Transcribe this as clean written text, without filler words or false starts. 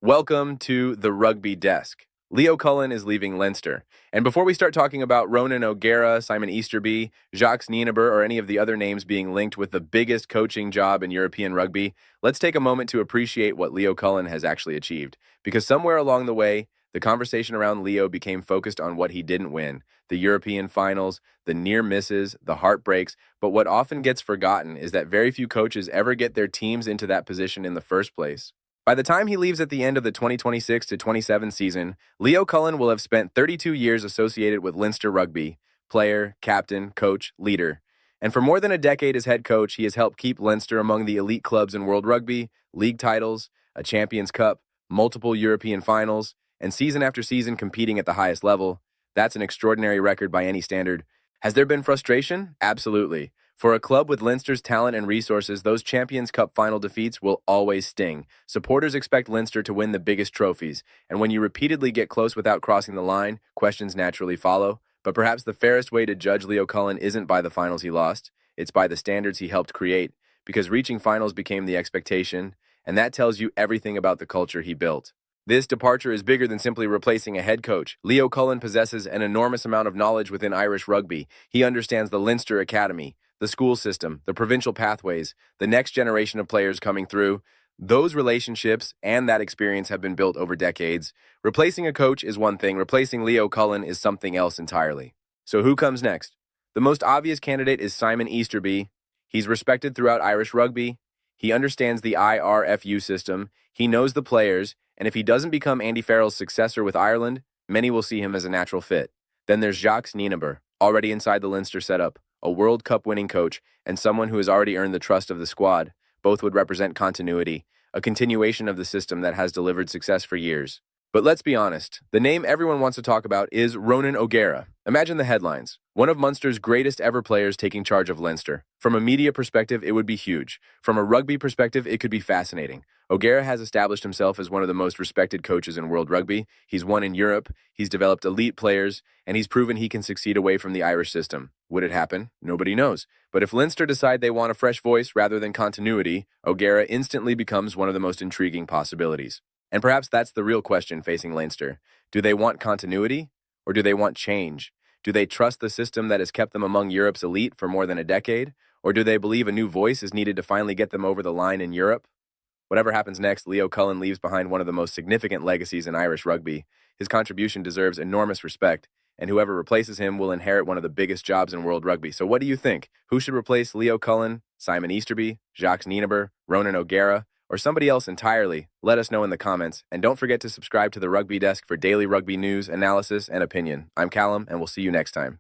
Welcome to the Rugby Desk. Leo Cullen is leaving Leinster. And before we start talking about Ronan O'Gara, Simon Easterby, Jacques Nienaber, or any of the other names being linked with the biggest coaching job in European rugby, let's take a moment to appreciate what Leo Cullen has actually achieved. Because somewhere along the way, the conversation around Leo became focused on what he didn't win, the European finals, the near misses, the heartbreaks. But what often gets forgotten is that very few coaches ever get their teams into that position in the first place. By the time he leaves at the end of the 2026 to 27 season, Leo Cullen will have spent 32 years associated with Leinster Rugby, player, captain, coach, leader. And for more than a decade as head coach, he has helped keep Leinster among the elite clubs in world rugby, league titles, a Champions Cup, multiple European finals, and season after season competing at the highest level. That's an extraordinary record by any standard. Has there been frustration? Absolutely. For a club with Leinster's talent and resources, those Champions Cup final defeats will always sting. Supporters expect Leinster to win the biggest trophies, and when you repeatedly get close without crossing the line, questions naturally follow. But perhaps the fairest way to judge Leo Cullen isn't by the finals he lost, it's by the standards he helped create, because reaching finals became the expectation, and that tells you everything about the culture he built. This departure is bigger than simply replacing a head coach. Leo Cullen possesses an enormous amount of knowledge within Irish rugby. He understands the Leinster Academy, the school system, the provincial pathways, the next generation of players coming through. Those relationships and that experience have been built over decades. Replacing a coach is one thing. Replacing Leo Cullen is something else entirely. So who comes next? The most obvious candidate is Simon Easterby. He's respected throughout Irish rugby. He understands the IRFU system. He knows the players. And if he doesn't become Andy Farrell's successor with Ireland, many will see him as a natural fit. Then there's Jacques Nienaber, already inside the Leinster setup, a World Cup winning coach, and someone who has already earned the trust of the squad. Both would represent continuity, a continuation of the system that has delivered success for years. But let's be honest, the name everyone wants to talk about is Ronan O'Gara. Imagine the headlines. One of Munster's greatest ever players taking charge of Leinster. From a media perspective, it would be huge. From a rugby perspective, it could be fascinating. O'Gara has established himself as one of the most respected coaches in world rugby. He's won in Europe, he's developed elite players, and he's proven he can succeed away from the Irish system. Would it happen? Nobody knows. But if Leinster decide they want a fresh voice rather than continuity, O'Gara instantly becomes one of the most intriguing possibilities. And perhaps that's the real question facing Leinster. Do they want continuity, or do they want change? Do they trust the system that has kept them among Europe's elite for more than a decade, or do they believe a new voice is needed to finally get them over the line in Europe? Whatever happens next, Leo Cullen leaves behind one of the most significant legacies in Irish rugby. His contribution deserves enormous respect, and whoever replaces him will inherit one of the biggest jobs in world rugby. So what do you think? Who should replace Leo Cullen? Simon Easterby, Jacques Nienaber, Ronan O'Gara, or somebody else entirely? Let us know in the comments, and don't forget to subscribe to the Rugby Desk for daily rugby news, analysis, and opinion. I'm Callum, and we'll see you next time.